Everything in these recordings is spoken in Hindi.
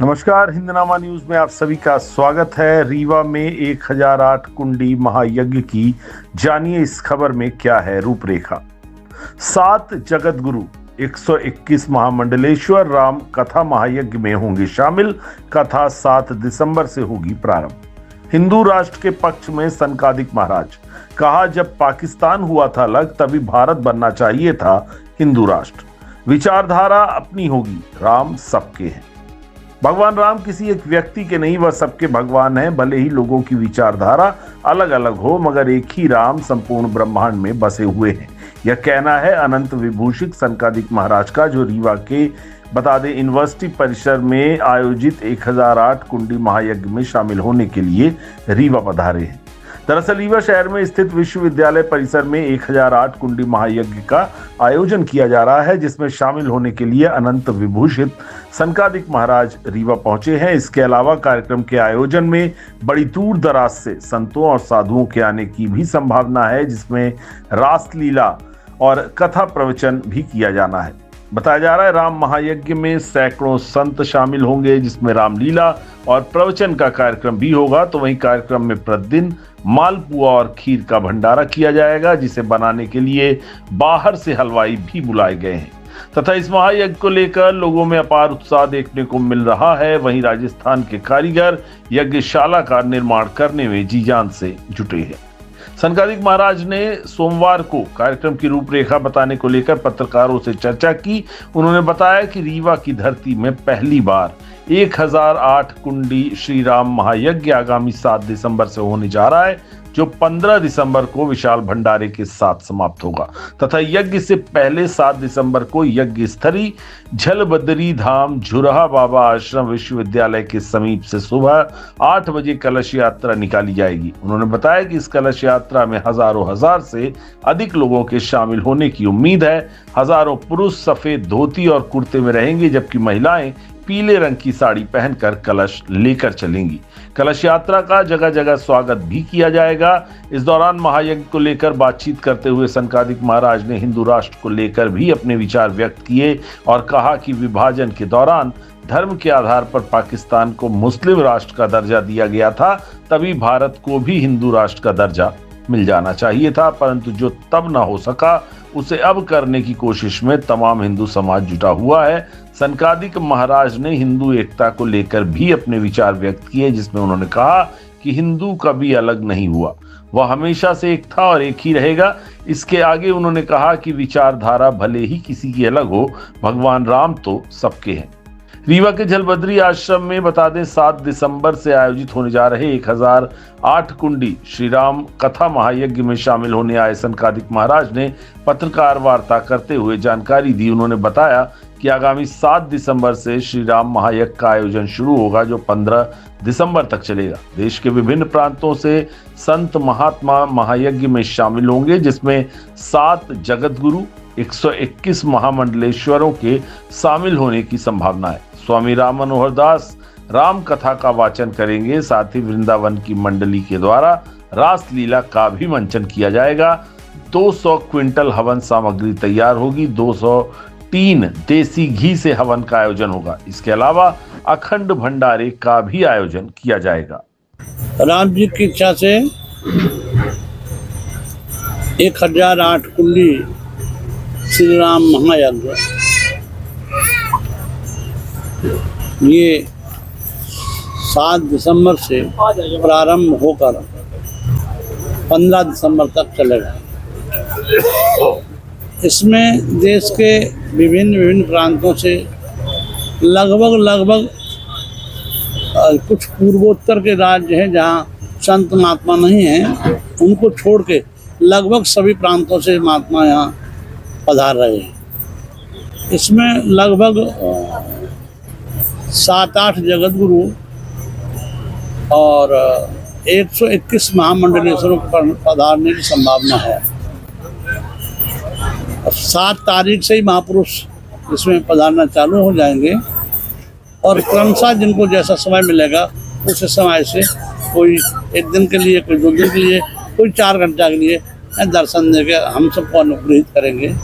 नमस्कार, हिंदनामा न्यूज में आप सभी का स्वागत है। रीवा में 1008 कुंडी महायज्ञ की जानिए इस खबर में क्या है रूपरेखा। 7 जगत गुरु 121 महामंडलेश्वर राम कथा महायज्ञ में होंगे शामिल। कथा 7 दिसंबर से होगी प्रारंभ। हिंदू राष्ट्र के पक्ष में सनकादिक महाराज, कहा जब पाकिस्तान हुआ था अलग तभी भारत बनना चाहिए था हिंदू राष्ट्र। विचारधारा अपनी होगी, राम सबके हैं। भगवान राम किसी एक व्यक्ति के नहीं, वह सबके भगवान हैं। भले ही लोगों की विचारधारा अलग अलग हो, मगर एक ही राम संपूर्ण ब्रह्मांड में बसे हुए हैं। यह कहना है अनंत विभूषित सनकादिक महाराज का, जो रीवा के बता दें यूनिवर्सिटी परिसर में आयोजित 1008 कुंडी महायज्ञ में शामिल होने के लिए रीवा पधारे हैं। दरअसल रीवा शहर में स्थित विश्वविद्यालय परिसर में 1008 कुंडी महायज्ञ का आयोजन किया जा रहा है, जिसमें शामिल होने के लिए अनंत विभूषित सनकादिक महाराज रीवा पहुंचे हैं। इसके अलावा कार्यक्रम के आयोजन में बड़ी दूर दराज से संतों और साधुओं के आने की भी संभावना है, जिसमें रासलीला और कथा प्रवचन भी किया जाना है। बताया जा रहा है राम महायज्ञ में सैकड़ों संत शामिल होंगे, जिसमें रामलीला और प्रवचन का कार्यक्रम भी होगा। तो वहीं कार्यक्रम में प्रतिदिन मालपुआ और खीर का भंडारा किया जाएगा, जिसे बनाने के लिए बाहर से हलवाई भी बुलाए गए हैं। तथा इस महायज्ञ को लेकर लोगों में अपार उत्साह देखने को मिल रहा है। वहीं राजस्थान के कारीगर यज्ञशाला का निर्माण करने में जी जान से जुटे हैं। सनकादिक महाराज ने सोमवार को कार्यक्रम की रूपरेखा बताने को लेकर पत्रकारों से चर्चा की। उन्होंने बताया कि रीवा की धरती में पहली बार 1008 कुंडी श्री राम महायज्ञ आगामी 7 दिसंबर से होने जा रहा है, जो 15 दिसंबर को विशाल भंडारे के साथ समाप्त होगा। तथा यज्ञ से पहले 7 दिसंबर को यज्ञ स्थली झलबदरी धाम झुरहा बाबा आश्रम विश्वविद्यालय के समीप से सुबह 8 बजे कलश यात्रा निकाली जाएगी। उन्होंने बताया कि इस कलश यात्रा में हजारों हजार से अधिक लोगों के शामिल होने की उम्मीद है। हजारों पुरुष सफेद धोती और कुर्ते में रहेंगे, जबकि महिलाएं पीले रंग की साड़ी पहनकर कलश लेकर चलेंगी। कलश यात्रा का जगह जगह स्वागत भी किया जाएगा। इस दौरान महायज्ञ को लेकर बातचीत करते हुए सनकादिक महाराज ने हिंदू राष्ट्र को लेकर भी अपने विचार व्यक्त किए और कहा कि विभाजन के दौरान धर्म के आधार पर पाकिस्तान को मुस्लिम राष्ट्र का दर्जा दिया गया था, तभी भारत को भी हिंदू राष्ट्र का दर्जा मिल जाना चाहिए था, परंतु जो तब ना हो सका उसे अब करने की कोशिश में तमाम हिंदू समाज जुटा हुआ है। सनकादिक महाराज ने हिंदू एकता को लेकर भी अपने विचार व्यक्त किए, जिसमें उन्होंने कहा कि हिंदू कभी अलग नहीं हुआ, वह हमेशा से एक था और एक ही रहेगा। इसके आगे उन्होंने कहा कि विचारधारा भले ही किसी की अलग हो, भगवान राम तो सबके हैं। रीवा के झलबदरी आश्रम में बता दें 7 दिसंबर से आयोजित होने जा रहे 1008 कुंडी श्री राम कथा महायज्ञ में शामिल होने आए सनकादिक महाराज ने पत्रकार वार्ता करते हुए जानकारी दी। उन्होंने बताया कि आगामी 7 दिसंबर से श्री राम महायज्ञ का आयोजन शुरू होगा, जो 15 दिसंबर तक चलेगा। देश के विभिन्न प्रांतों से संत महात्मा महायज्ञ में शामिल होंगे, जिसमें 7 जगत गुरु 121 महामंडलेश्वरों के शामिल होने की संभावना है। स्वामी राम मनोहर दास राम कथा का वाचन करेंगे। साथ ही वृंदावन की मंडली के द्वारा रासलीला का भी मंचन किया जाएगा। 200 क्विंटल हवन सामग्री तैयार होगी। 203 देसी घी से हवन का आयोजन होगा। इसके अलावा अखंड भंडारे का भी आयोजन किया जाएगा। राम जी की इच्छा से 1008 कुंडी श्री राम महायज्ञ ये 7 दिसंबर से प्रारंभ होकर 15 दिसंबर तक चलेगा। इसमें देश के विभिन्न प्रांतों से लगभग कुछ पूर्वोत्तर के राज्य हैं जहाँ संत महात्मा नहीं हैं, उनको छोड़ के लगभग सभी प्रांतों से महात्मा यहाँ पधार रहे हैं। इसमें लगभग 7-8 जगत गुरु और 121 महामंडलेश्वरों को पधारने की संभावना है। 7 तारीख से ही महापुरुष इसमें पधारना चालू हो जाएंगे और क्रमशः जिनको जैसा समय मिलेगा उस समय से कोई 1 दिन के लिए, कोई 2 दिन के लिए, कोई 4 घंटा के लिए दर्शन देकर हम सबको अनुग्रहित करेंगे।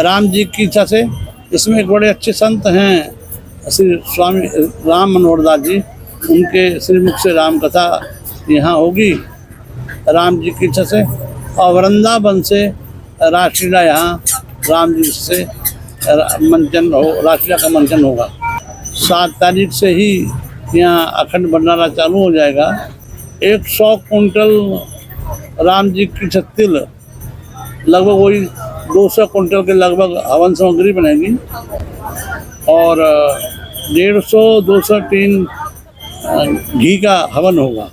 राम जी की इच्छा से इसमें एक बड़े अच्छे संत हैं श्री स्वामी राम मनोहर दास जी, उनके श्रीमुख से राम कथा यहाँ होगी राम जी की इच्छा से। और वृंदावन से रासलीला यहाँ राम जी से मंचन हो, रासलीला का मंचन होगा। 7 तारीख से ही यहाँ अखंड भंडारा चालू हो जाएगा। 100 कुंटल राम जी की तिल, लगभग वही 200 कुंटल के लगभग हवन सामग्री बनेगी और 150-200 टीन घी का हवन होगा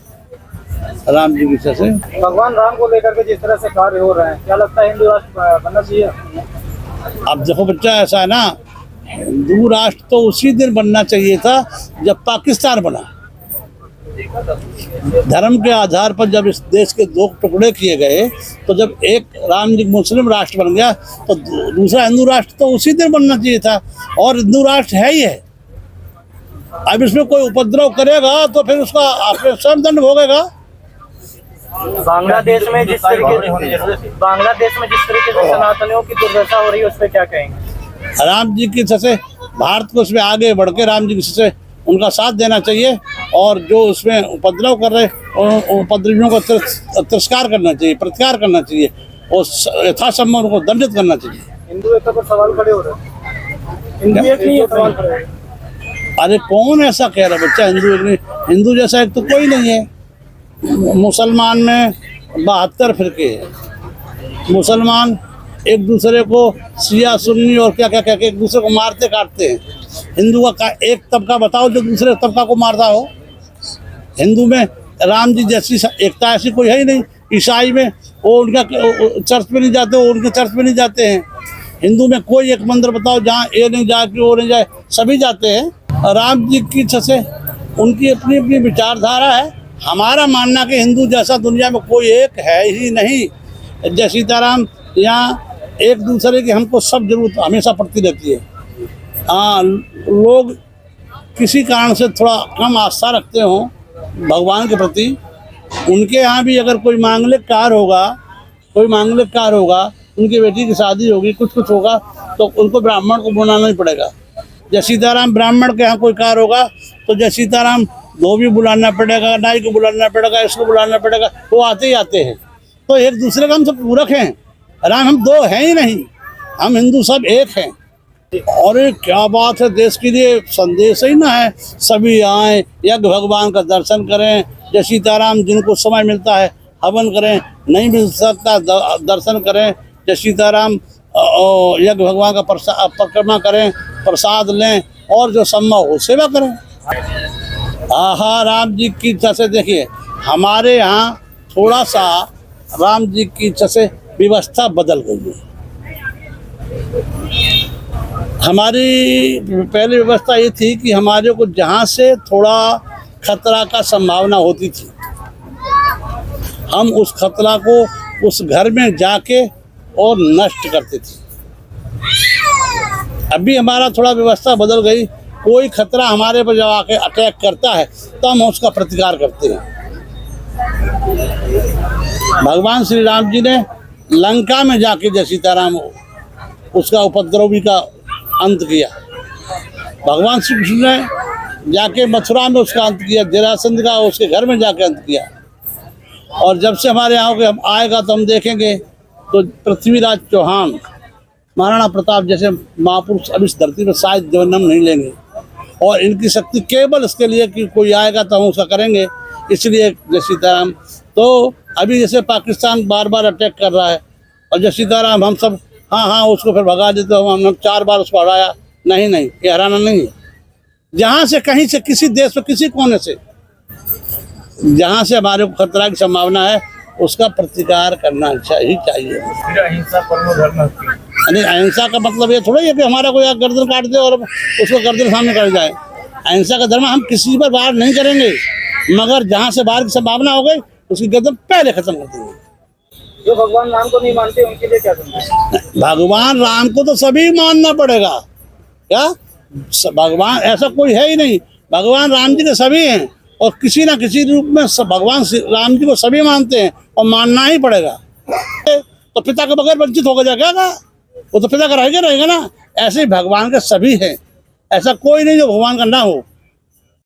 राम जी की इच्छा से। भगवान राम को लेकर के जिस तरह से कार्य हो रहे हैं, क्या लगता है हिंदू राष्ट्र बनना चाहिए? अब देखो बच्चा, ऐसा है ना, हिंदू राष्ट्र तो उसी दिन बनना चाहिए था जब पाकिस्तान बना। धर्म के आधार पर जब इस देश के 2 टुकड़े किए गए, तो जब एक राम जी मुस्लिम राष्ट्र बन गया तो दूसरा हिंदू राष्ट्र तो उसी दिन बनना चाहिए था, और हिंदू राष्ट्र है ही है। अब इसमें कोई उपद्रव करेगा तो फिर उसका अपने स्वयं दंड भोगेगा। बांग्लादेश में जिस तरीके से सनातनियों की दुर्दशा हो रही है, उस पर क्या कहेंगे? राम जी की इच्छा से भारत को इसमें आगे बढ़ के राम जी की इच्छा से उनका साथ देना चाहिए, और जो उसमें उपद्रव कर रहे उपद्रवियों का तिरस्कार करना चाहिए, प्रतिकार करना चाहिए, और यथासंभव उनको दंडित करना चाहिए। हिंदू एकता पर सवाल खड़े हो रहे हैं। हिंदू एक नहीं है, सवाल खड़े हो रहे हैं। अरे कौन ऐसा कह रहा है बच्चा? हिंदू एक नहीं, हिंदू जैसा एक तो कोई नहीं है। मुसलमान में 72 फिरके हैं। मुसलमान एक दूसरे को शिया सुन्नी और क्या क्या कह के एक दूसरे को मारते काटते हैं। हिंदू का एक तबका बताओ जो दूसरे तबका को मारता हो। हिंदू में राम जी जैसी एकता ऐसी कोई है ही नहीं। ईसाई में वो उनका चर्च पे नहीं जाते, वो उनके चर्च पे नहीं जाते हैं। हिंदू में कोई एक मंदिर बताओ जहाँ ये नहीं जाए कि वो नहीं जाए, सभी जाते हैं। राम जी की इच्छा से उनकी अपनी अपनी विचारधारा है। हमारा मानना कि हिंदू जैसा दुनिया में कोई एक है ही नहीं। जय सीताराम, यहाँ एक दूसरे की हमको सब जरूरत हमेशा पड़ती रहती है। हाँ, लोग किसी कारण से थोड़ा कम आस्था रखते हो भगवान के प्रति, उनके यहाँ भी अगर कोई मांगलिक कार्य होगा, उनकी बेटी की शादी होगी, कुछ होगा, तो उनको ब्राह्मण को बुलाना ही पड़ेगा। जय सीताराम ब्राह्मण के यहाँ कोई कार्य होगा तो जय सीताराम धोबी बुलाना पड़ेगा, नाई को बुलाना पड़ेगा, इसको बुलाना पड़ेगा, वो आते ही आते हैं। तो एक दूसरे का हम सब पूरक हैं। राम हम 2 हैं ही नहीं, हम हिंदू सब एक हैं। और क्या बात है, देश के लिए संदेश ही ना है। सभी आए, यज्ञ भगवान का दर्शन करें। जय सीताराम, जिनको समय मिलता है हवन करें, नहीं मिल सकता दर्शन करें। जय सीताराम, यज्ञ भगवान का परिक्रमा करें, प्रसाद लें, और जो संभव हो सेवा करें। आहा, राम जी की इच्छा से देखिए, हमारे यहाँ थोड़ा सा राम जी की इच्छा से व्यवस्था बदल गई है। हमारी पहले व्यवस्था ये थी कि हमारे को जहाँ से थोड़ा खतरा का संभावना होती थी, हम उस खतरा को उस घर में जाके और नष्ट करते थे। अभी हमारा थोड़ा व्यवस्था बदल गई। कोई खतरा हमारे पर जब आके अटैक करता है तो हम उसका प्रतिकार करते हैं। भगवान श्री राम जी ने लंका में जाके जय सीताराम उसका उपद्रवी का अंत किया। भगवान श्री कृष्ण ने जाके मथुरा में उसका अंत किया, जरासंध का उसके घर में जाके अंत किया। और जब से हमारे यहाँ के हम आएगा तो हम देखेंगे तो पृथ्वीराज चौहान, महाराणा प्रताप जैसे महापुरुष अब इस धरती पर शायद जन्म नहीं लेंगे। और इनकी शक्ति केवल इसके लिए कि कोई आएगा तो हम उसका करेंगे, इसलिए जय सीताराम। तो अभी जैसे पाकिस्तान बार बार अटैक कर रहा है और जय सीताराम हम सब हाँ उसको फिर भगा देते हो। हम 4 बार उसको हराया, नहीं ये हराना नहीं है। जहाँ से कहीं से किसी देश में किसी कोने से जहाँ से हमारे को खतरा की संभावना है उसका प्रतिकार करना चाहिए। अहिंसा का मतलब ये थोड़ा है कि हमारा कोई गर्दन काट दे और उसको गर्दन सामने कर जाए। अहिंसा का धर्म हम किसी पर वार नहीं करेंगे, मगर जहाँ से वार की संभावना हो गई उसकी गर्दन पहले खत्म कर देंगे। जो भगवान राम को नहीं मानते उनके लिए क्या करेंगे? भगवान राम को तो सभी मानना पड़ेगा। क्या भगवान ऐसा कोई है ही नहीं, भगवान राम जी के सभी हैं और किसी ना किसी रूप में भगवान राम जी को सभी मानते हैं और मानना ही पड़ेगा। तो पिता के बगैर वंचित होगा क्या? वो तो पिता का रहेगा ना। ऐसे ही भगवान के सभी हैं ऐसा कोई नहीं जो भगवान का ना हो।